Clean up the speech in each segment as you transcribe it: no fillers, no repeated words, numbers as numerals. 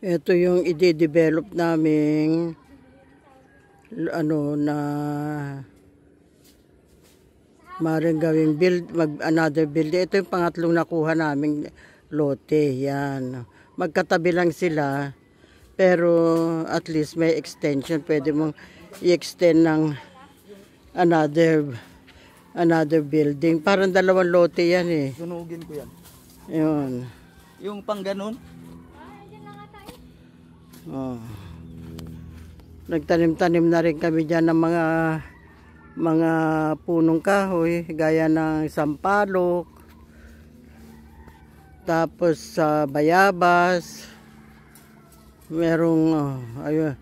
Ito yung i-develop naming na maring gawing another build. Ito yung pangatlong nakuha naming lote. Yan. Magkatabi lang sila. Pero at least may extension. Pwede mong i-extend ng another building. Parang dalawang lote yan eh. Sunugin ko yan. Yun. Yung pang ganun? Oh. Nagtanim-tanim na rin kami dyan ng mga punong kahoy. Gaya ng sampalok. Tapos sa bayabas. Merong, ayun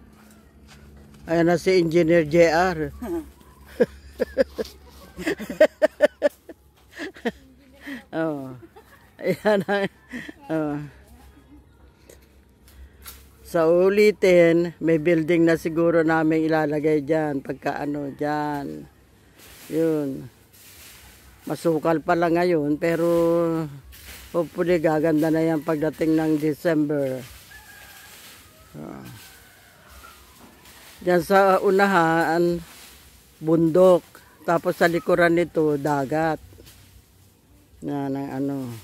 na si Engineer JR. Oh. Ayan na. Sa ulitin, may building na siguro namin ilalagay dyan. Pagka dyan. Yun. Masukal pa lang ngayon, pero hopefully gaganda na yan pagdating ng December. Diyan sa unahan, bundok. Tapos sa likuran nito, dagat. Yan ang